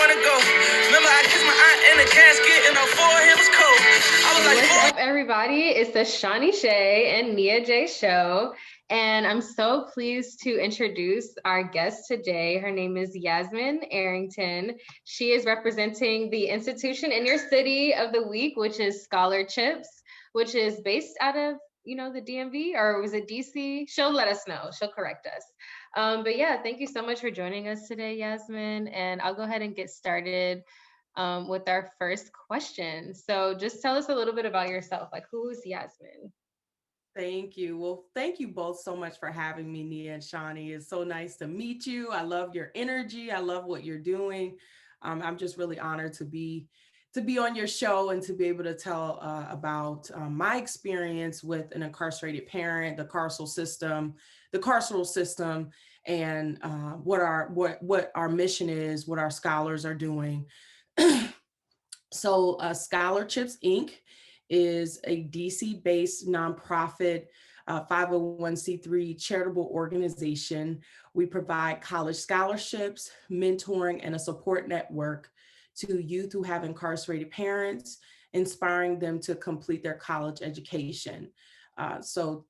want to go. Remember, I kissed my aunt in the casket and her forehead was cold. I was like, What's up, everybody? It's the Shani Shay and Nia J show. And I'm so pleased to introduce our guest today. Her name is Yasmin Arrington. She is representing the institution in your city of the week, which is Scholarchips, which is based out of, the DMV, or was it DC? She'll let us know. She'll correct us. But yeah, thank you so much for joining us today, Yasmin. And I'll go ahead and get started with our first question. So just tell us a little bit about yourself. Like, who is Yasmin? Thank you. Well, thank you both so much for having me, Nia and Shani. It's so nice to meet you. I love your energy. I love what you're doing. I'm just really honored to be on your show and to be able to tell about my experience with an incarcerated parent, the carceral system, and what our mission is, what our scholars are doing. So, Scholarchips Inc. is a DC-based nonprofit 501c3 charitable organization. We provide college scholarships, mentoring, and a support network to youth who have incarcerated parents, inspiring them to complete their college education. To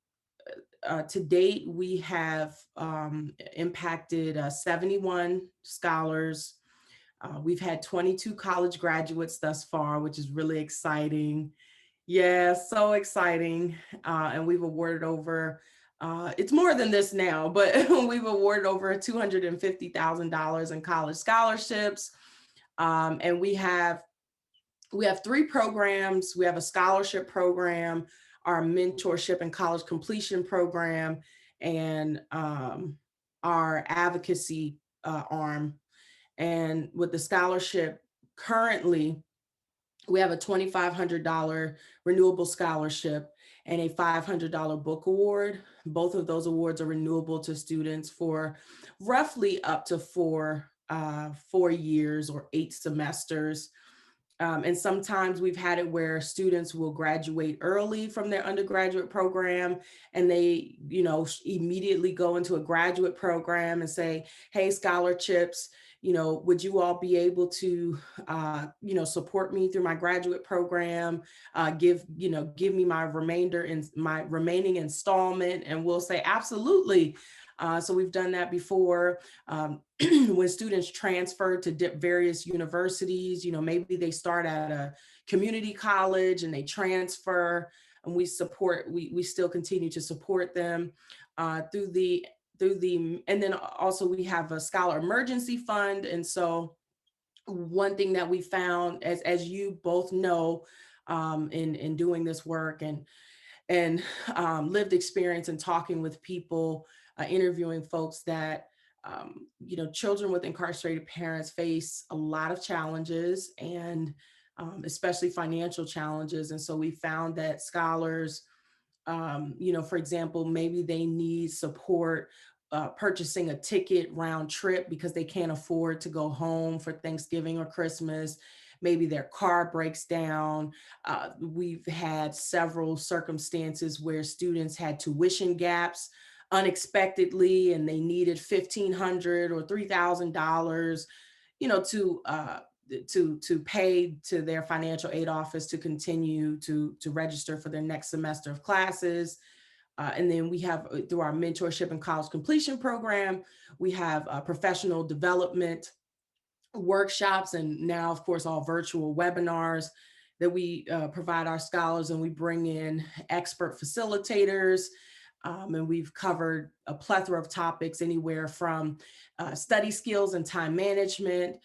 date, we have impacted 71 scholars. We've had 22 college graduates thus far, which is really exciting. Yeah, so exciting. And we've awarded it's more than this now, but we've awarded over $250,000 in college scholarships. And we have three programs. We have a scholarship program, our mentorship and college completion program, and our advocacy arm. And with the scholarship, currently, we have a $2,500 renewable scholarship and a $500 book award. Both of those awards are renewable to students for roughly up to 4 years or 8 semesters. And sometimes we've had it where students will graduate early from their undergraduate program and they, immediately go into a graduate program and say, hey, Scholarchips, would you all be able to, support me through my graduate program, give me my remaining installment? And we'll say, absolutely. So we've done that before. When students transfer to various universities, maybe they start at a community college and they transfer, and we still continue to support them and then also we have a scholar emergency fund. And so one thing that we found, as you both know, in doing this work and lived experience and talking with people, interviewing folks, that children with incarcerated parents face a lot of challenges, and especially financial challenges. And so we found that scholars, for example, maybe they need support purchasing a ticket round trip because they can't afford to go home for Thanksgiving or Christmas. Maybe their car breaks down. We've had several circumstances where students had tuition gaps unexpectedly, and they needed $1,500 or $3,000, to pay to their financial aid office to continue to register for their next semester of classes. And then we have, through our mentorship and college completion program, we have professional development workshops, and now, of course, all virtual webinars that we provide our scholars, and we bring in expert facilitators. And we've covered a plethora of topics, anywhere from study skills and time management,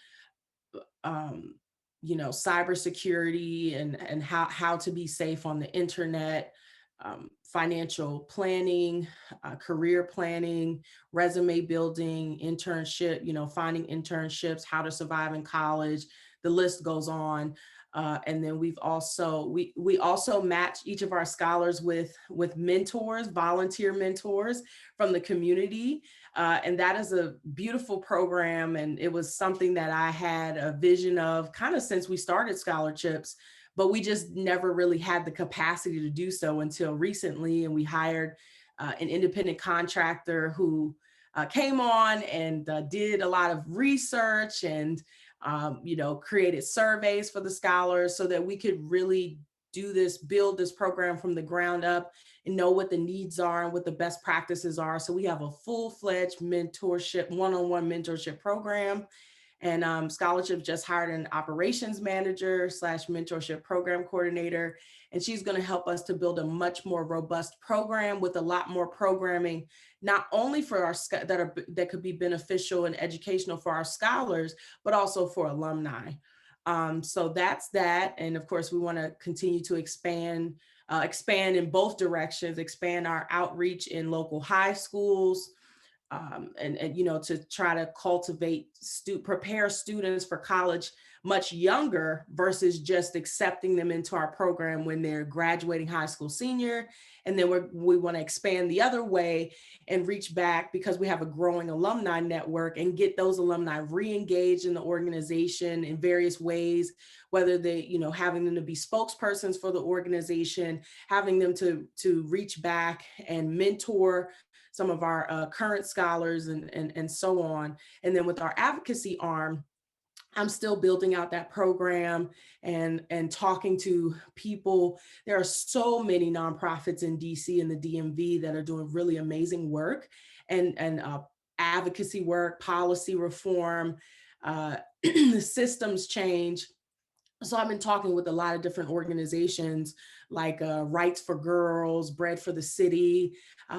cybersecurity and how to be safe on the internet, financial planning, career planning, resume building, internship, finding internships, how to survive in college. The list goes on. And then we also match each of our scholars with mentors, volunteer mentors from the community. And that is a beautiful program. And it was something that I had a vision of kind of since we started Scholarchips, but we just never really had the capacity to do so until recently. And we hired an independent contractor who came on and did a lot of research and created surveys for the scholars so that we could really build this program from the ground up and know what the needs are and what the best practices are. So we have a full-fledged mentorship, one-on-one mentorship program. And Scholarship just hired an operations manager slash mentorship program coordinator. And she's going to help us to build a much more robust program with a lot more programming, not only for that could be beneficial and educational for our scholars, but also for alumni. So that's that. And of course, we want to continue to expand in both directions, expand our outreach in local high schools, and to try to prepare students for college much younger versus just accepting them into our program when they're graduating high school senior. And then we want to expand the other way and reach back, because we have a growing alumni network, and get those alumni re-engaged in the organization in various ways, whether they, having them to be spokespersons for the organization, having them to reach back and mentor some of our current scholars and so on. And then with our advocacy arm, I'm still building out that program and talking to people. There are so many nonprofits in DC and the DMV that are doing really amazing work and advocacy work, policy reform, systems change. So I've been talking with a lot of different organizations like Rights for Girls, Bread for the City,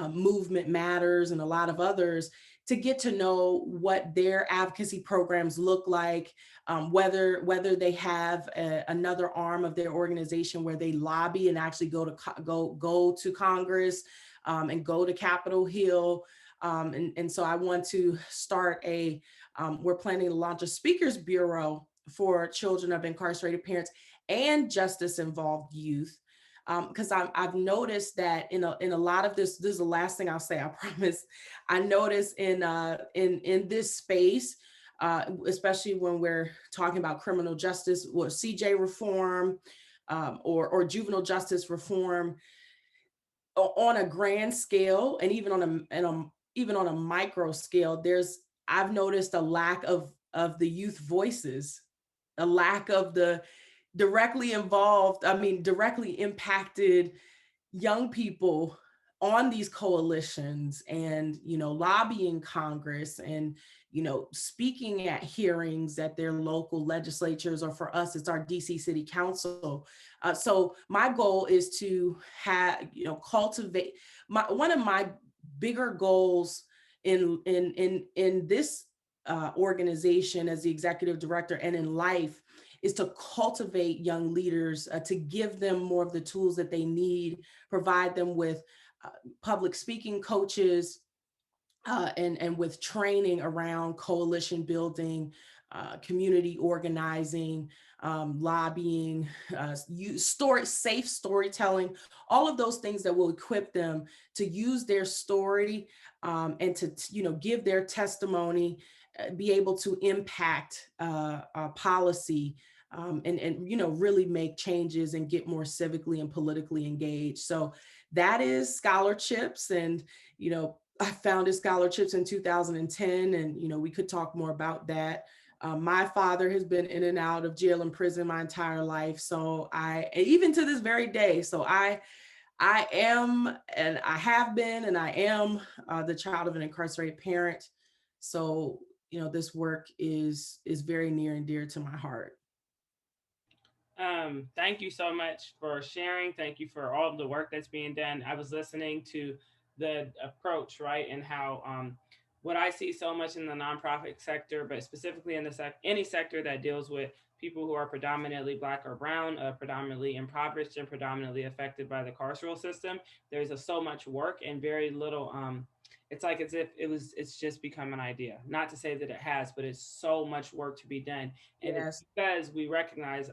Movement Matters, and a lot of others, to get to know what their advocacy programs look like, whether they have another arm of their organization where they lobby and actually go to Congress and go to Capitol Hill. And so I want to start we're planning to launch a speakers bureau for children of incarcerated parents and justice involved youth. Because I've noticed that in a lot of this is the last thing I'll say, I promise. I notice in this space, especially when we're talking about criminal justice or CJ reform, or juvenile justice reform on a grand scale, and even on a micro scale, I've noticed a lack of the youth voices, a lack of the directly impacted young people on these coalitions, and lobbying Congress, and speaking at hearings at their local legislatures, or for us it's our DC City Council. So my goal is to cultivate one of my bigger goals in this organization as the executive director and in life is to cultivate young leaders, to give them more of the tools that they need, provide them with public speaking coaches, and with training around coalition building, community organizing, lobbying, safe storytelling, all of those things that will equip them to use their story, and to give their testimony, be able to impact policy, and really make changes and get more civically and politically engaged. So that is Scholarchips. And I founded Scholarchips in 2010, and we could talk more about that. My father has been in and out of jail and prison my entire life, so even to this very day, so I am, and I have been, and I am the child of an incarcerated parent. So this work is very near and dear to my heart. Thank you so much for sharing. Thank you for all of the work that's being done. I was listening to the approach, right, and how what I see so much in the nonprofit sector, but specifically in any sector that deals with people who are predominantly Black or Brown, predominantly impoverished, and predominantly affected by the carceral system. There's so much work and very little. It's like as if it's just become an idea. Not to say that it has, but it's so much work to be done. And Yes. it's because we recognize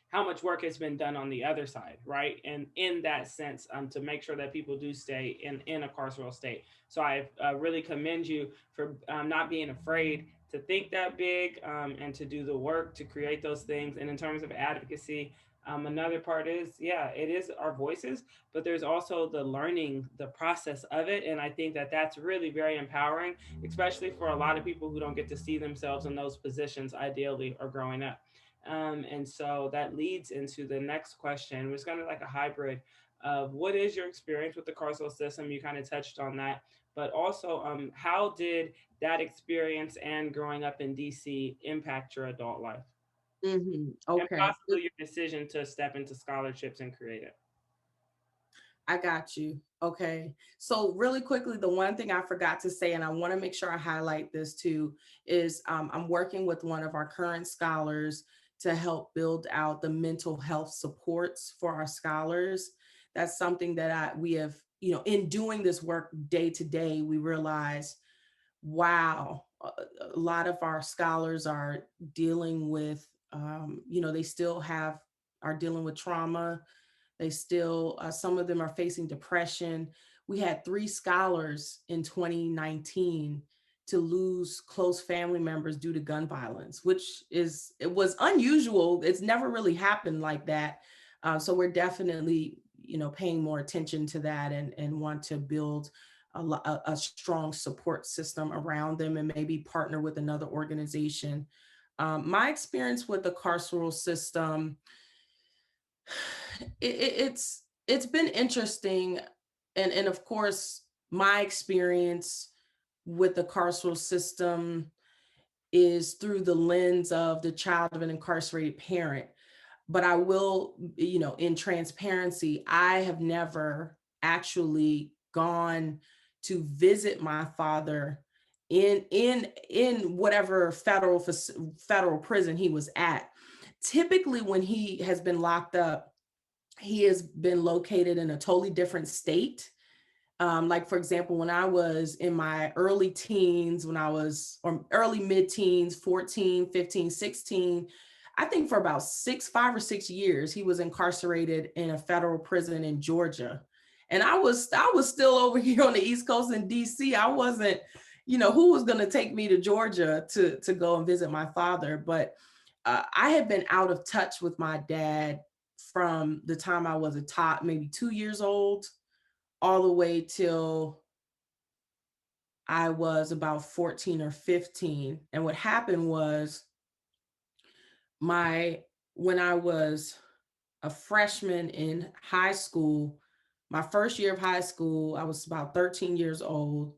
how much work has been done on the other side, right? And in that sense, to make sure that people do stay in a carceral state. So I really commend you for not being afraid to think that big, and to do the work to create those things. And in terms of advocacy, another part is, yeah, it is our voices, but there's also the learning, the process of it. And I think that that's really very empowering, especially for a lot of people who don't get to see themselves in those positions ideally or growing up. And so that leads into the next question, which is kind of like a hybrid of what is your experience with the carceral system? You kind of touched on that, but also how did that experience and growing up in DC impact your adult life and Okay. possibly your decision to step into scholarships and create it? I got you. Okay. So really quickly, the one thing I forgot to say, and I want to make sure I highlight this too, is I'm working with one of our current scholars to help build out the mental health supports for our scholars. That's something that we have, in doing this work day to day, we realize, wow, a lot of our scholars are dealing with, they still are dealing with trauma. They still, some of them are facing depression. We had 3 scholars in 2019 to lose close family members due to gun violence, it was unusual. It's never really happened like that. So we're definitely, paying more attention to that and want to build a strong support system around them and maybe partner with another organization. My experience with the carceral system, it's been interesting, and of course my experience with the carceral system is through the lens of the child of an incarcerated parent. But I will, in transparency, I have never actually gone to visit my father in whatever federal prison he was at. Typically when he has been locked up, he has been located in a totally different state. Like, for example, when I was in my early teens, or early mid teens, 14, 15, 16, I think for about 5 or 6 years, he was incarcerated in a federal prison in Georgia. And I was still over here on the East Coast in DC. I wasn't, who was going to take me to Georgia to go and visit my father? But I had been out of touch with my dad from the time I was a tot, maybe 2 years old, all the way till I was about 14 or 15. And what happened was when I was a freshman in high school, my first year of high school, I was about 13 years old,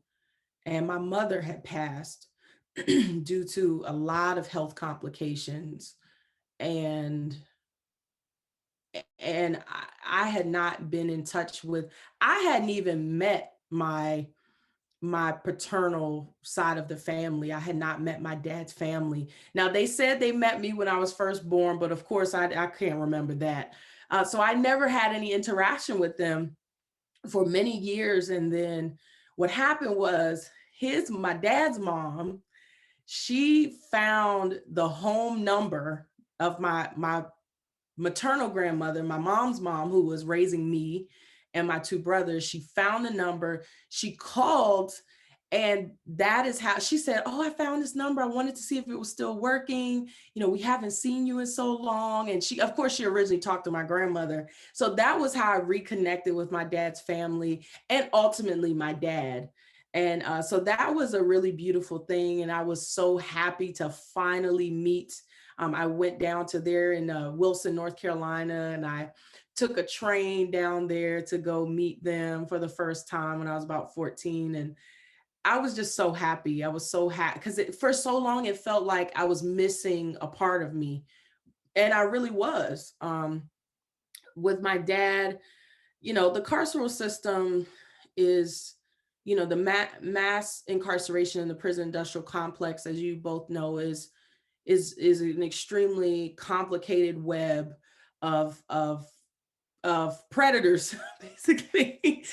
and my mother had passed due to a lot of health complications. And I had not been in touch with, I hadn't even met my paternal side of the family. I had not met my dad's family. Now, they said they met me when I was first born, but of course I can't remember that. So I never had any interaction with them for many years. And then what happened was my dad's mom, she found the home number of my maternal grandmother, my mom's mom, who was raising me and my 2 brothers. She found the number, she called, and that is how she said, "Oh, I found this number. I wanted to see if it was still working. We haven't seen you in so long." And of course, she originally talked to my grandmother. So that was how I reconnected with my dad's family and ultimately my dad. And so that was a really beautiful thing. And I was so happy to finally meet. I went down to there in Wilson, North Carolina, and I took a train down there to go meet them for the first time when I was about 14. And I was just so happy. I was so happy because for so long, it felt like I was missing a part of me. And I really was. With my dad, the carceral system is, the mass incarceration in the prison industrial complex, as you both know, is an extremely complicated web of predators, basically.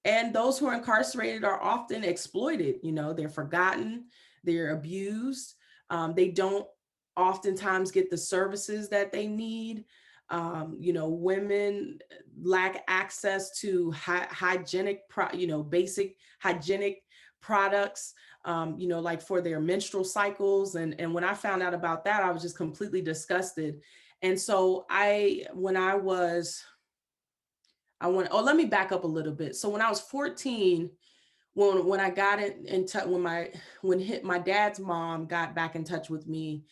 And those who are incarcerated are often exploited. They're forgotten, they're abused. They don't oftentimes get the services that they need. Women lack access to hygienic, basic hygienic products, like for their menstrual cycles. And when I found out about that, I was just completely disgusted. And so let me back up a little bit. So when I was 14, when I got in touch, my dad's mom got back in touch with me,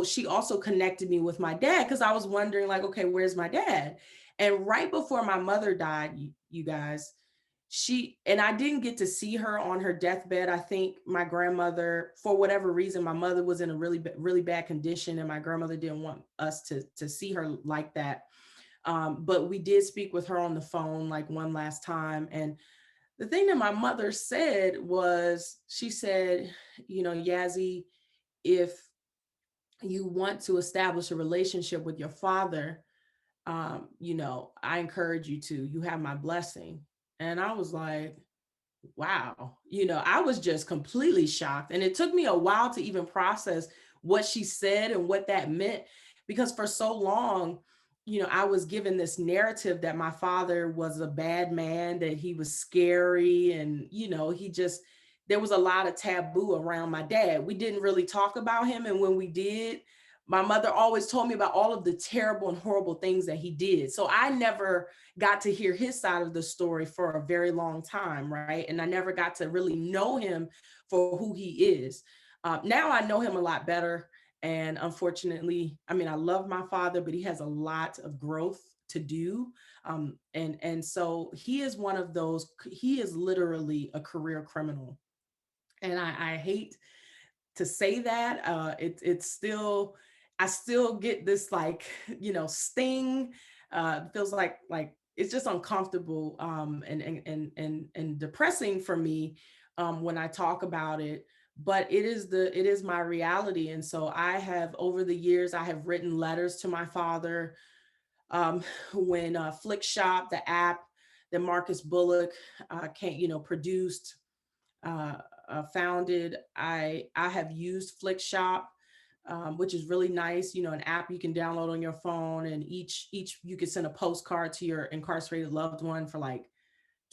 she also connected me with my dad, because I was wondering, like, okay, where's my dad? And right before my mother died, you guys, I didn't get to see her on her deathbed. I think my grandmother, for whatever reason, my mother was in a really bad condition, and my grandmother didn't want us to see her like that. But we did speak with her on the phone like one last time. And the thing that my mother said was, she said, Yazzie, if you want to establish a relationship with your father, I encourage you to. You have my blessing. And I was like, wow, I was just completely shocked. And it took me a while to even process what she said and what that meant, because for so long, I was given this narrative that my father was a bad man, that he was scary. And, there was a lot of taboo around my dad. We didn't really talk about him. And when we did, my mother always told me about all of the terrible and horrible things that he did. So I never got to hear his side of the story for a very long time, right? And I never got to really know him for who he is. Now I know him a lot better. And unfortunately, I love my father, but he has a lot of growth to do. And so he is one of those, he is literally a career criminal. And I hate to say that. It's still, I still get this, like, sting. Feels like it's just uncomfortable, and depressing for me, when I talk about it. But it is my reality. And so I have, over the years, I have written letters to my father. When Flick Shop, the app that Marcus Bullock produced, founded, I have used Flick Shop, which is really nice. An app you can download on your phone, and each you can send a postcard to your incarcerated loved one for like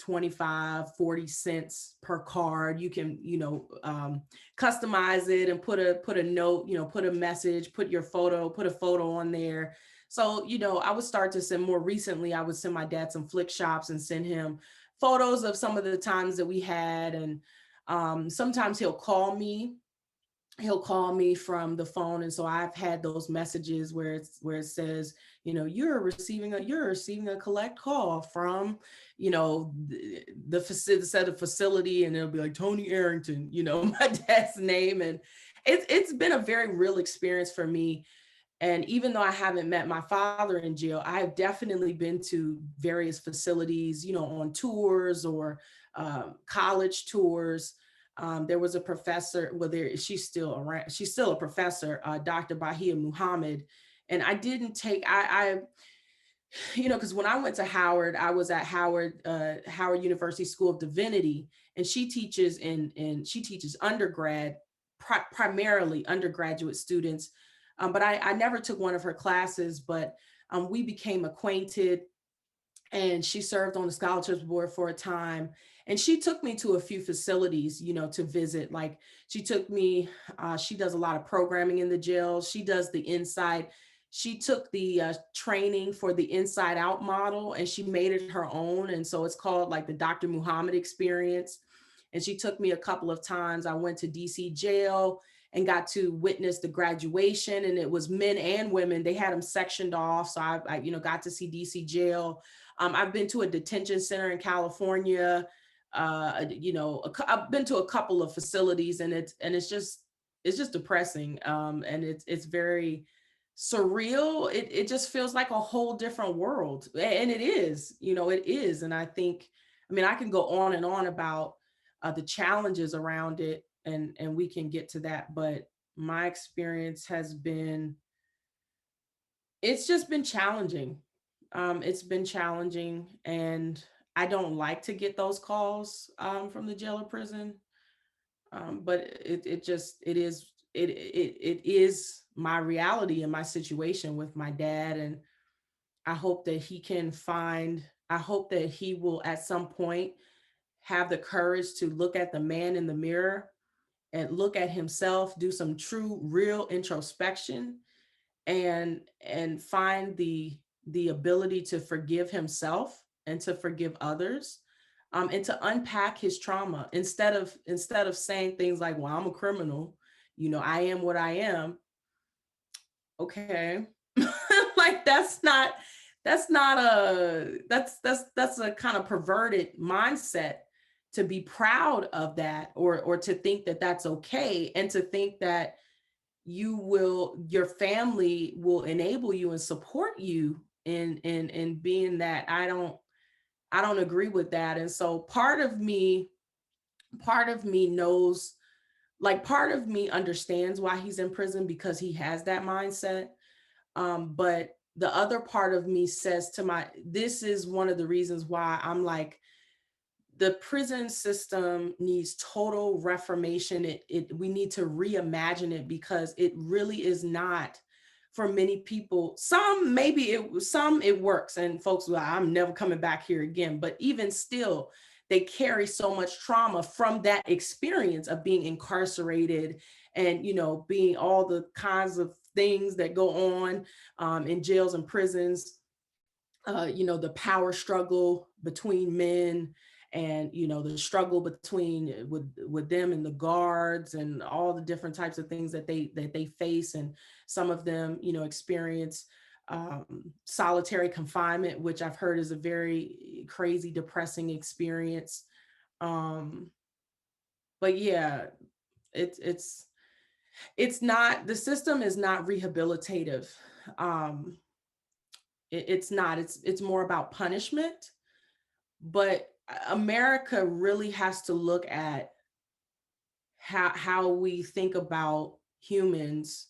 25-40 cents per card. You can customize it and put a note, put a message, put a photo on there. So I would start to send, more recently I would send my dad some Flick Shops and send him photos of some of the times that we had. And sometimes he'll call me from the phone. And so I've had those messages where it says, you're receiving a collect call from, the facility, and it'll be like Tony Arrington, my dad's name. And it's been a very real experience for me. And even though I haven't met my father in jail, I have definitely been to various facilities, on tours or college tours. There was a professor, she's still around, she's still a professor, Dr. Bahia Muhammad. And I didn't take, because when I went to Howard, I was at Howard University School of Divinity, and she teaches undergrad, primarily undergraduate students. But I never took one of her classes, but we became acquainted, and she served on the Scholarchips board for a time. And she took me to a few facilities, to visit. Like, she took me, she does a lot of programming in the jail. She does the inside. She took the training for the inside out model, and she made it her own. And so it's called like the Dr. Muhammad experience. And she took me a couple of times. I went to DC jail and got to witness the graduation, and it was men and women. They had them sectioned off. So I got to see DC jail. I've been to a detention center in California. I've been to a couple of facilities, and it's just depressing. And it's very surreal. It just feels like a whole different world. And it is, it is. And I think, I can go on and on about the challenges around it, and we can get to that. But my experience has been, it's just been challenging. It's been challenging, and I don't like to get those calls from the jail or prison. But it is my reality and my situation with my dad. And I hope that he will at some point have the courage to look at the man in the mirror and look at himself, do some true, real introspection, and find the ability to forgive himself and to forgive others, and to unpack his trauma instead of saying things like, well, I'm a criminal, I am what I am. Okay. Like that's a kind of perverted mindset, to be proud of that, or to think that that's okay, and to think that your family will enable you and support you in being that. I don't agree with that. And so part of me knows, like, part of me understands why he's in prison, because he has that mindset. But the other part of me says this is one of the reasons why I'm like, the prison system needs total reformation. We need to reimagine it, because it really is not, for many people. Some it works, and folks, well, I'm never coming back here again. But even still, they carry so much trauma from that experience of being incarcerated, and being all the kinds of things that go on in jails and prisons. The power struggle between men, and the struggle between with them and the guards, and all the different types of things that they face. And some of them experience solitary confinement, which I've heard is a very crazy, depressing experience. But yeah, it's not, the system is not rehabilitative. It's not. It's more about punishment. But America really has to look at how we think about humans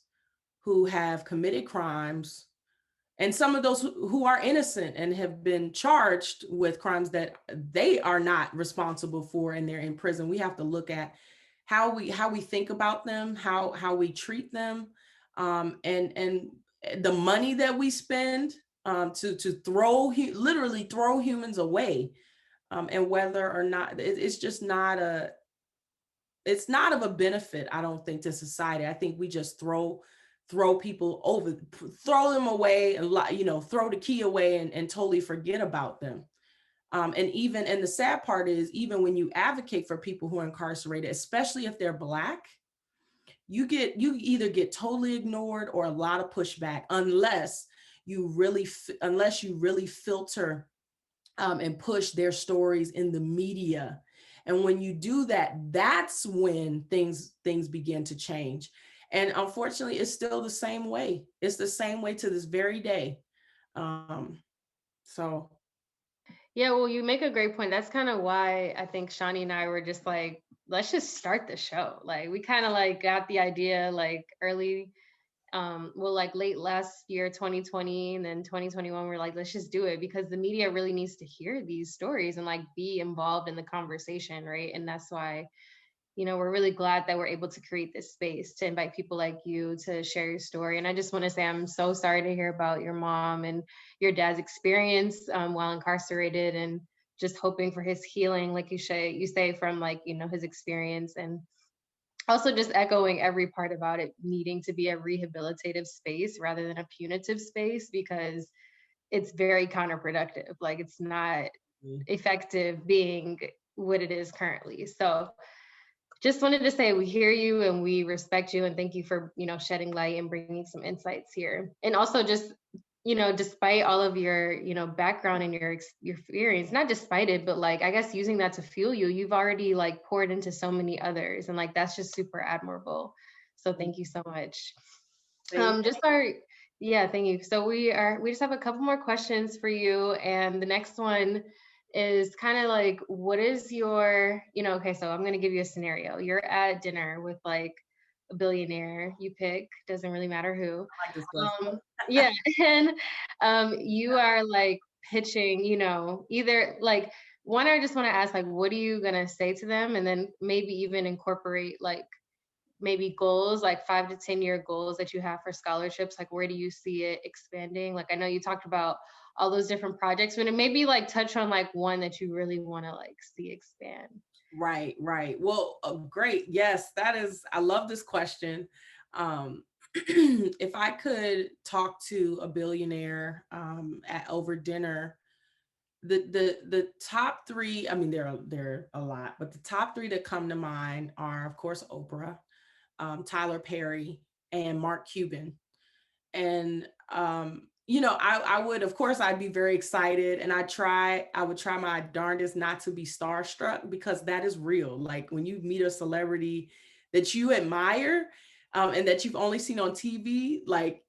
who have committed crimes, and some of those who are innocent and have been charged with crimes that they are not responsible for, and they're in prison. We have to look at how we think about them, how we treat them, and the money that we spend to literally throw humans away, and whether or not it's just not it's not of a benefit, I don't think, to society. I think we just throw people over, throw them away, and throw the key away, and totally forget about them. And the sad part is, even when you advocate for people who are incarcerated, especially if they're Black, you either get totally ignored or a lot of pushback, unless you really filter and push their stories in the media. And when you do that, that's when things begin to change. And unfortunately, it's still the same way. It's the same way to this very day. So. Yeah, well, you make a great point. That's kind of why I think Shani and I were just like, let's just start the show. Like, we kind of like got the idea like early, like late last year, 2020, and then 2021, we're like, let's just do it, because the media really needs to hear these stories and like be involved in the conversation, right? And that's why, we're really glad that we're able to create this space to invite people like you to share your story. And I just want to say, I'm so sorry to hear about your mom and your dad's experience while incarcerated, and just hoping for his healing, like you say from like, his experience. And also just echoing every part about it needing to be a rehabilitative space rather than a punitive space, because it's very counterproductive. Like, it's not effective being what it is currently. So just wanted to say we hear you and we respect you, and thank you for, shedding light and bringing some insights here. And also just, despite all of your, background and your experience, not despite it, but like, I guess using that to fuel you, you've already like poured into so many others, and like, that's just super admirable. So thank you so much. Thank you. So we just have a couple more questions for you. And the next one is kind of like, what is your, okay, so I'm going to give you a scenario. You're at dinner with like a billionaire, you pick, doesn't really matter who. I like this question. Yeah. And you are like pitching, either like, one, I just want to ask, like, what are you going to say to them? And then maybe even incorporate like maybe goals, like 5 to 10 year goals that you have for scholarships. Like, where do you see it expanding? Like, I know you talked about all those different projects, but it maybe like touch on like one that you really want to like see expand. Right, right. Well, great. Yes, I love this question. If I could talk to a billionaire over dinner, the top three, I mean, there are a lot, but the top three that come to mind are, of course, Oprah, Tyler Perry, and Mark Cuban. And I would, of course, I'd be very excited, and I would try my darndest not to be starstruck, because that is real. Like when you meet a celebrity that you admire, and that you've only seen on TV, like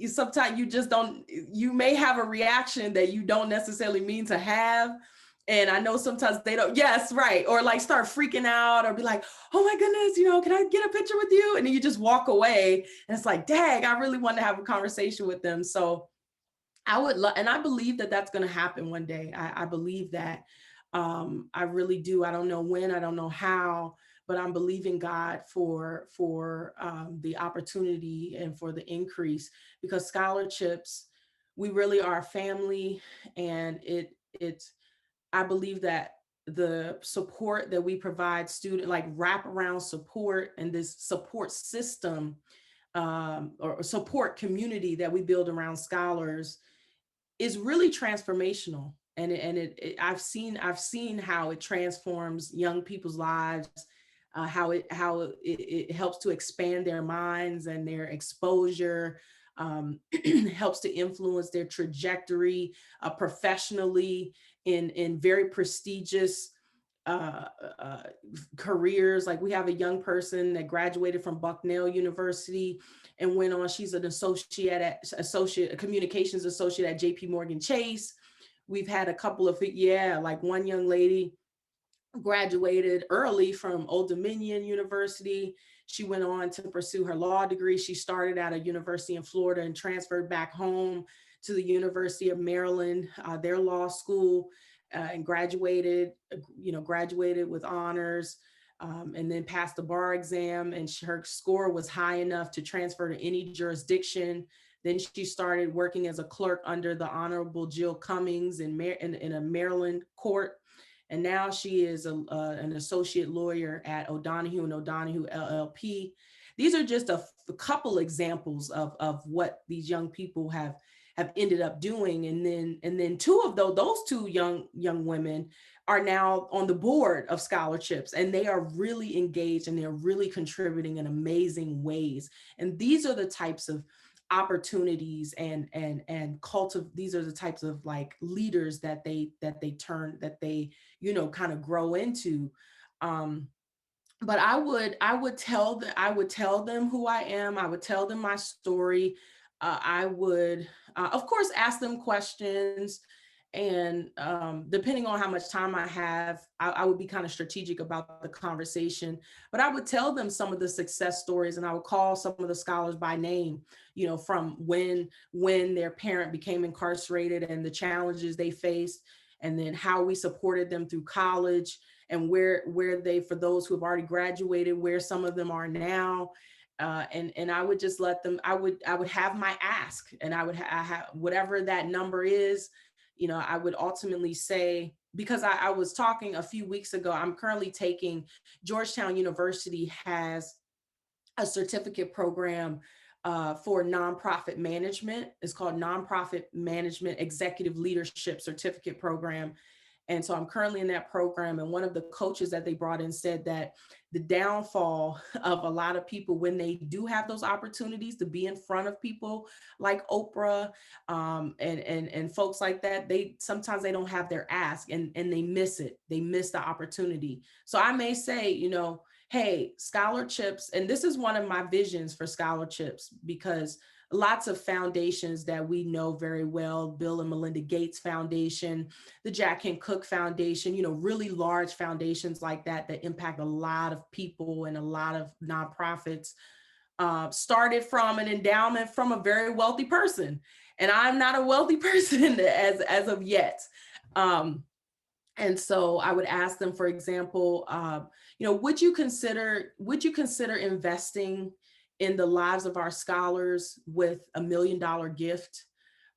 sometimes you just don't, you may have a reaction that you don't necessarily mean to have. And I know sometimes they don't, yes, right. Or like start freaking out or be like, oh my goodness, can I get a picture with you? And then you just walk away. And it's like, dang, I really want to have a conversation with them. So I would love, and I believe that that's going to happen one day. I believe that. I really do. I don't know when, I don't know how, but I'm believing God for the opportunity and for the increase, because scholarships, we really are a family, and it's, I believe that the support that we provide student, like wraparound support, and this support system, or support community that we build around scholars, is really transformational. And I've seen how it transforms young people's lives, how it helps to expand their minds and their exposure, helps to influence their trajectory professionally in very prestigious uh, uh, careers. Like we have a young person that graduated from Bucknell University and went on. She's an a communications associate at JP Morgan Chase. We've had a couple of, like one young lady graduated early from Old Dominion University. She went on to pursue her law degree. She started at a university in Florida and transferred back home to the University of Maryland, their law school, and graduated with honors, and then passed the bar exam. And her score was high enough to transfer to any jurisdiction. Then she started working as a clerk under the Honorable Jill Cummings in a Maryland court. And now she is an associate lawyer at O'Donoghue and O'Donoghue LLP. These are just a couple examples of what these young people have ended up doing. And then two of those two young women are now on the board of Scholarchips, and they are really engaged and they're really contributing in amazing ways. And these are the types of opportunities and these are the types of like leaders that they kind of grow into. But I would tell them who I am. I would tell them my story. I would of course ask them questions, and depending on how much time I have, I would be kind of strategic about the conversation. But I would tell them some of the success stories, and I would call some of the scholars by name, from when their parent became incarcerated and the challenges they faced, and then how we supported them through college, and where they, for those who have already graduated, where some of them are now. And I would just let them, I would have my ask, and I have whatever that number is. I would ultimately say, because I was talking a few weeks ago, I'm currently taking, Georgetown University has a certificate program for nonprofit management. It's called Nonprofit Management Executive Leadership Certificate Program. And so I'm currently in that program. And one of the coaches that they brought in said that the downfall of a lot of people when they do have those opportunities to be in front of people like Oprah, and folks like that, sometimes they don't have their ask, and they miss it. They miss the opportunity. So I may say, hey, Scholarchips, and this is one of my visions for Scholarchips, because lots of foundations that we know very well, Bill and Melinda Gates Foundation, the Jack Kent Cooke Foundation, really large foundations like that impact a lot of people and a lot of nonprofits, started from an endowment from a very wealthy person. And I'm not a wealthy person as of yet. And so I would ask them, for example, would you consider investing in the lives of our scholars with $1 million gift,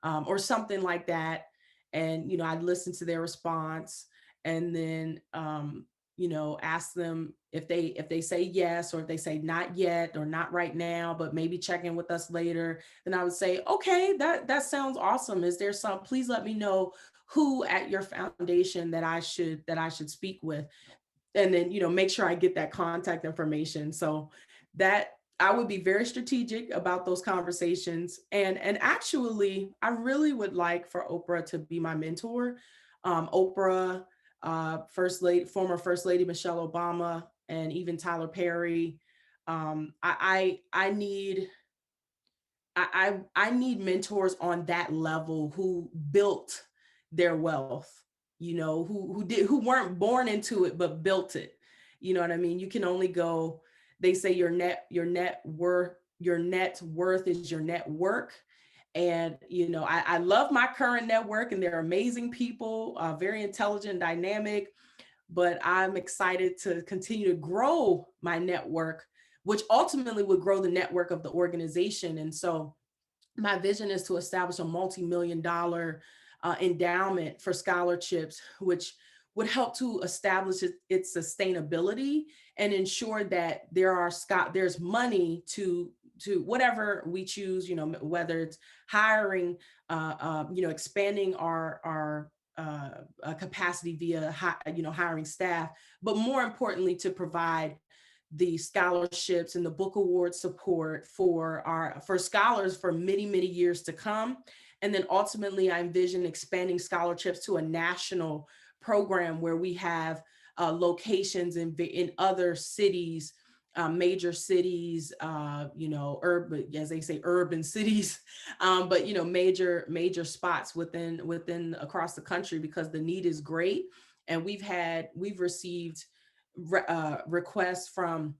or something like that? And, I'd listen to their response, and then, ask them if they say yes, or if they say not yet or not right now, but maybe check in with us later. Then I would say, okay, that sounds awesome. Is there some, please let me know who at your foundation that I should speak with. And then, make sure I get that contact information. So that I would be very strategic about those conversations. And actually, I really would like for Oprah to be my mentor. Oprah, First Lady, former First Lady Michelle Obama, and even Tyler Perry. I need I need mentors on that level who built their wealth, who weren't born into it but built it. You know what I mean? You can only go, they say your net worth is your network. And I love my current network, and they're amazing people, very intelligent, dynamic, but I'm excited to continue to grow my network, which ultimately would grow the network of the organization. And so my vision is to establish a multi-million dollar endowment for scholarships, which would help to establish its sustainability and ensure that there's money to whatever we choose, whether it's hiring, expanding our capacity via hiring staff, but more importantly, to provide the scholarships and the book award support for scholars for many, many years to come. And then ultimately, I envision expanding scholarships to a national program where we have locations in other cities, major cities, urban, as they say, urban cities, but major spots within across the country, because the need is great. And we've received requests from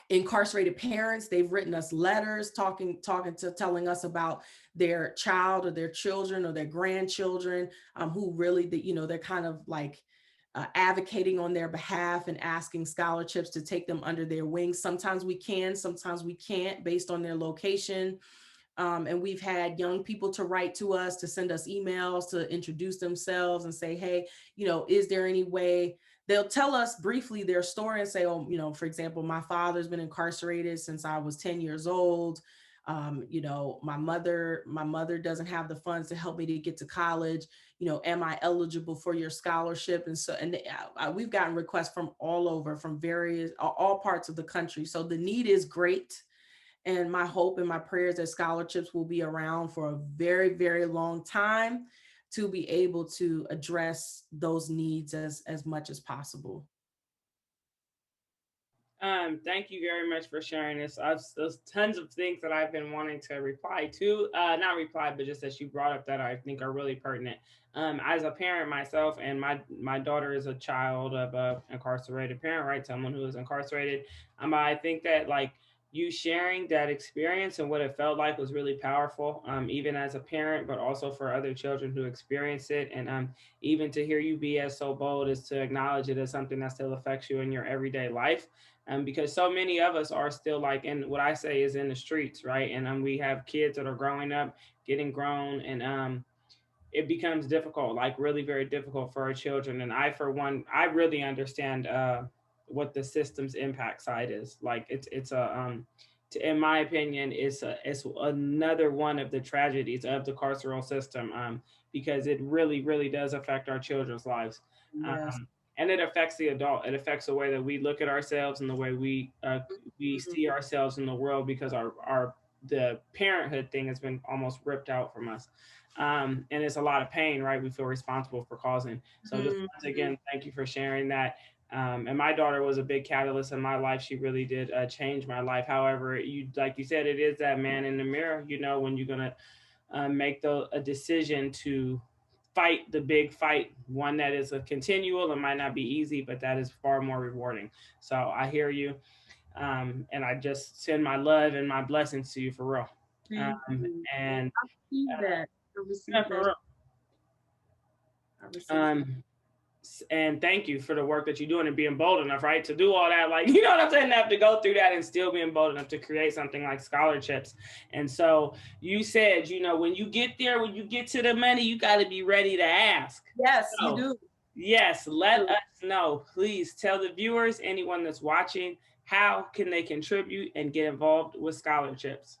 incarcerated parents. They've written us letters telling us about their child or their children or their grandchildren, who really, they're kind of like advocating on their behalf and asking scholarships to take them under their wings. Sometimes we can, sometimes we can't, based on their location. And we've had young people to write to us, to send us emails, to introduce themselves and say, hey, is there any way? They'll tell us briefly their story and say, oh, for example, my father's been incarcerated since I was 10 years old. My mother doesn't have the funds to help me to get to college. Am I eligible for your scholarship? And so, we've gotten requests from all over, from all parts of the country. So the need is great. And my hope and my prayers that scholarships will be around for a very, very long time to be able to address those needs as much as possible. Thank you very much for sharing this. There's tons of things that I've been wanting to reply to, not reply, but just that you brought up that I think are really pertinent. As a parent myself, and my daughter is a child of a incarcerated parent, right? Someone who is incarcerated. I think that, like, you sharing that experience and what it felt like was really powerful, even as a parent, but also for other children who experience it. And even to hear you be as so bold as to acknowledge it as something that still affects you in your everyday life. Because so many of us are still, like, in what I say is in the streets, right? And we have kids that are growing up, getting grown, and it becomes difficult, like really very difficult for our children. And I, for one, I really understand what the system's impact side is. Like, it's a in my opinion, it's another one of the tragedies of the carceral system, because it really, really does affect our children's lives. Yes. And it affects the adult. It affects the way that we look at ourselves and the way we see ourselves in the world, because our the parenthood thing has been almost ripped out from us. And it's a lot of pain, right? We feel responsible for causing. So just once again, thank you for sharing that. And my daughter was a big catalyst in my life. She really did change my life. However, like you said, it is that man in the mirror. When you're gonna make a decision to fight the big fight, one that is a continual and might not be easy, but that is far more rewarding. So I hear you. And I just send my love and my blessings to you, for real. Thank you. And I received that. I yeah, received for that. real. I received that. Um, And thank you for the work that you're doing and being bold enough, right, to do all that. Like, you know what I'm saying? Have to go through that and still being bold enough to create something like Scholarchips. And so you said, you know, when you get there, when you get to the money, you got to be ready to ask. Yes, you So, do. yes, let us know. Please tell the viewers, anyone that's watching, how can they contribute and get involved with Scholarchips?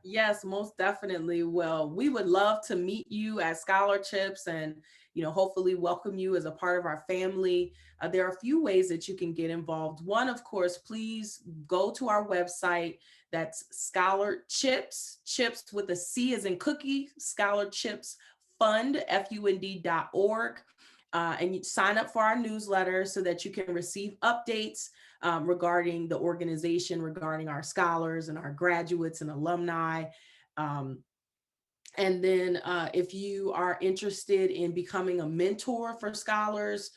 Yes, most definitely. Well, we would love to meet you at Scholarchips and, hopefully welcome you as a part of our family. There are a few ways that you can get involved. One, of course, please go to our website. That's Scholarchips, chips with a C as in cookie, Scholarchips Fund, FUND.org. And you sign up for our newsletter so that you can receive updates regarding the organization, regarding our scholars and our graduates and alumni. And then if you are interested in becoming a mentor for scholars,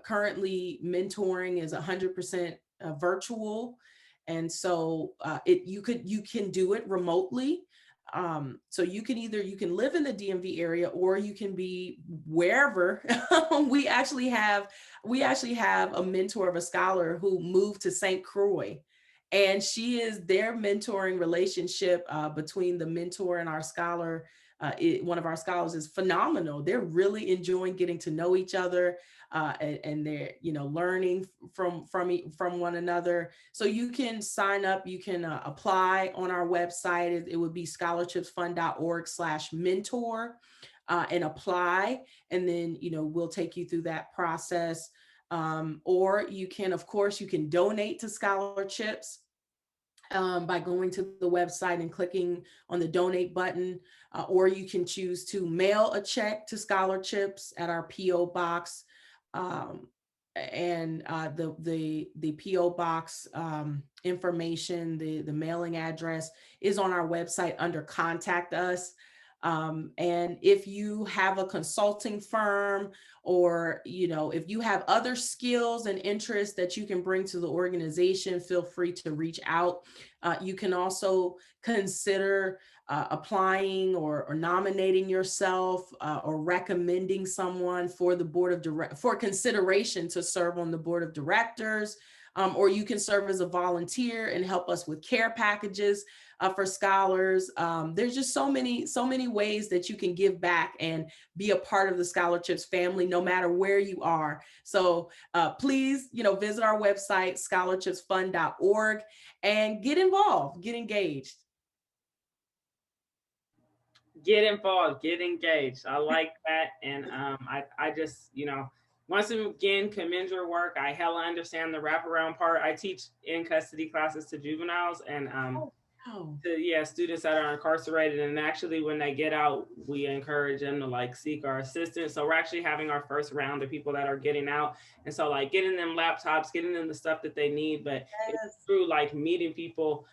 currently mentoring is 100% virtual. And so you can do it remotely. So you can live in the DMV area, or you can be wherever. we actually have a mentor of a scholar who moved to St. Croix, and she is their mentoring relationship between the mentor and our scholar. One of our scholars is phenomenal. They're really enjoying getting to know each other, and they're learning from one another. So you can sign up, you can apply on our website. It would be scholarchipsfund.org/mentor, and apply, and then we'll take you through that process. Or you can, of course, you can donate to Scholarchips by going to the website and clicking on the donate button, or you can choose to mail a check to Scholarchips at our PO box, and the PO box information, the mailing address is on our website under Contact Us. And if you have a consulting firm, or if you have other skills and interests that you can bring to the organization, feel free to reach out. You can also consider applying or nominating yourself, or recommending someone for the for consideration to serve on the board of directors. Or you can serve as a volunteer and help us with care packages for scholars. There's just so many ways that you can give back and be a part of the Scholarships family, no matter where you are. So please, visit our website, scholarchipsfund.org, and get involved, get engaged. Get involved, get engaged. I like that. And I just, once again, commend your work. I hella understand the wraparound part. I teach in custody classes to juveniles and to students that are incarcerated. And actually, when they get out, we encourage them to like seek our assistance. So we're actually having our first round of people that are getting out, and so like getting them laptops, getting them the stuff that they need. But it's through like meeting people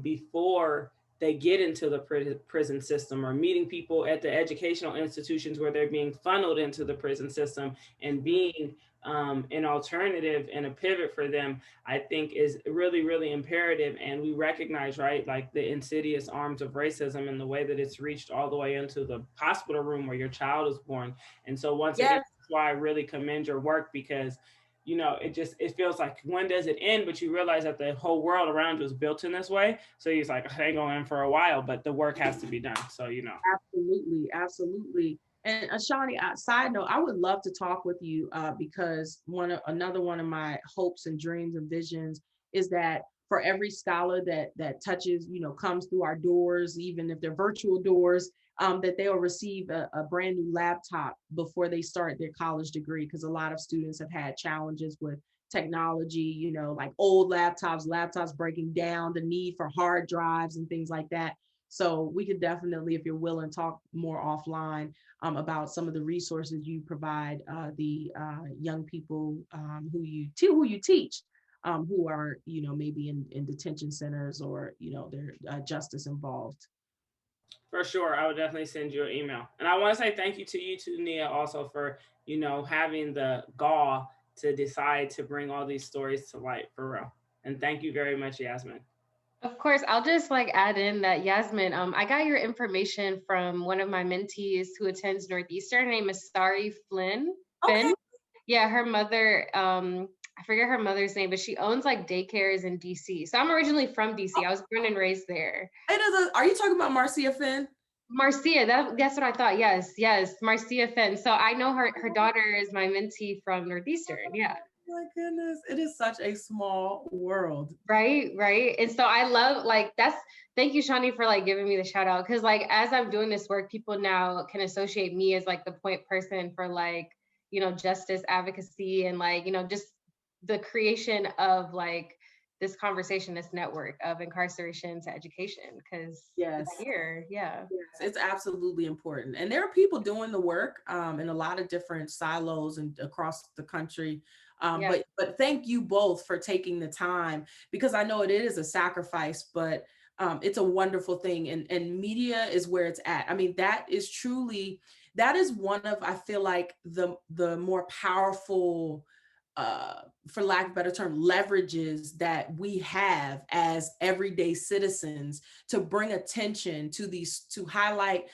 before they get into the prison system, or meeting people at the educational institutions where they're being funneled into the prison system, and being an alternative and a pivot for them, I think is really, really imperative. And we recognize, right, like the insidious arms of racism and the way that it's reached all the way into the hospital room where your child is born. And so once again, that's why I really commend your work, because it feels like, when does it end? But you realize that the whole world around you is built in this way. So you're like, I ain't going in for a while, but the work has to be done. So, Absolutely. And Shani, side note, I would love to talk with you because another one of my hopes and dreams and visions is that for every scholar that touches, comes through our doors, even if they're virtual doors, that they'll receive a brand new laptop before they start their college degree. Because a lot of students have had challenges with technology, like old laptops breaking down, the need for hard drives and things like that. So we could definitely, if you're willing, talk more offline about some of the resources you provide the young people who you teach, who are, maybe in detention centers, or, they're justice involved. For sure. I would definitely send you an email. And I want to say thank you to you too, Nia, also for, having the gall to decide to bring all these stories to light, for real. And thank you very much, Yasmin. Of course, I'll just add in that, Yasmin, I got your information from one of my mentees who attends Northeastern. Her name is Sari Flynn. Okay. Yeah, her mother, I forget her mother's name, but she owns like daycares in DC. So I'm originally from DC. I was born and raised there. Are you talking about Marcia Finn? Marcia, that's what I thought. Yes, Marcia Finn. So I know her daughter is my mentee from Northeastern. Yeah. My goodness, it is such a small world. Right. And so I love thank you, Shani, for like giving me the shout out. Cause like as I'm doing this work, people now can associate me as like the point person for like, justice advocacy and like, just the creation of like this conversation, this network of incarceration to education. Cause Yes. it's here. Yeah. Yes, it's absolutely important. And there are people doing the work in a lot of different silos and across the country. Yeah. But thank you both for taking the time, because I know it is a sacrifice, but it's a wonderful thing. And media is where it's at. I mean, that is one of, I feel like, the more powerful, for lack of a better term, leverages that we have as everyday citizens to bring attention to to highlight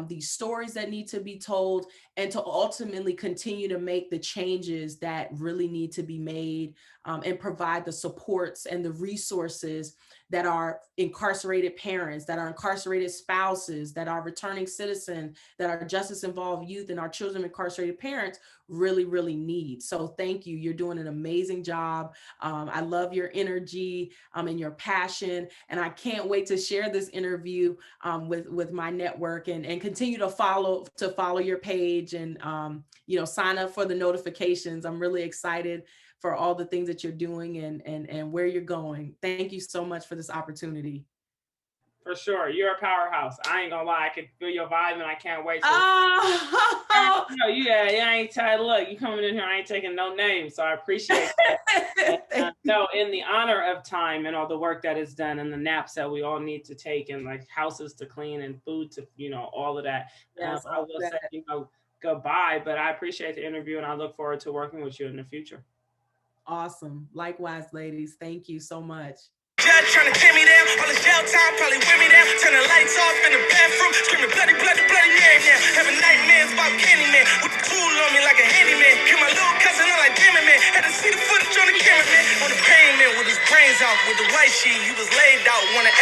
these stories that need to be told, and to ultimately continue to make the changes that really need to be made, and provide the supports and the resources that our incarcerated parents, that are incarcerated spouses, that are returning citizens, that are justice involved youth, and our children of incarcerated parents really, really need. So thank you. You're doing an amazing job. I love your energy and your passion. And I can't wait to share this interview with my network, and continue to follow your page, and sign up for the notifications. I'm really excited for all the things that you're doing and where you're going. Thank you so much for this opportunity. For sure. You're a powerhouse. I ain't gonna lie. I can feel your vibe, and I can't wait to. Oh! Yeah, I ain't tired. Look, you coming in here, I ain't taking no names. So I appreciate that. No, in the honor of time and all the work that is done, and the naps that we all need to take, and like houses to clean and food to, all of that. Yes, I will say, goodbye, but I appreciate the interview, and I look forward to working with you in the future. Awesome. Likewise, ladies. Thank you so much. Judge trying to tear me down, all the jail time probably wear me down. Turn the lights off in the bathroom, screaming bloody, bloody, bloody Mary now. Having nightmares about Candyman, with the tool on me like a handyman. Kill my little cousin, I'm like, damn it, man. Had to see the footage on the camera, man. On the payment with his brains out, with the white sheet, he was laid out, wanna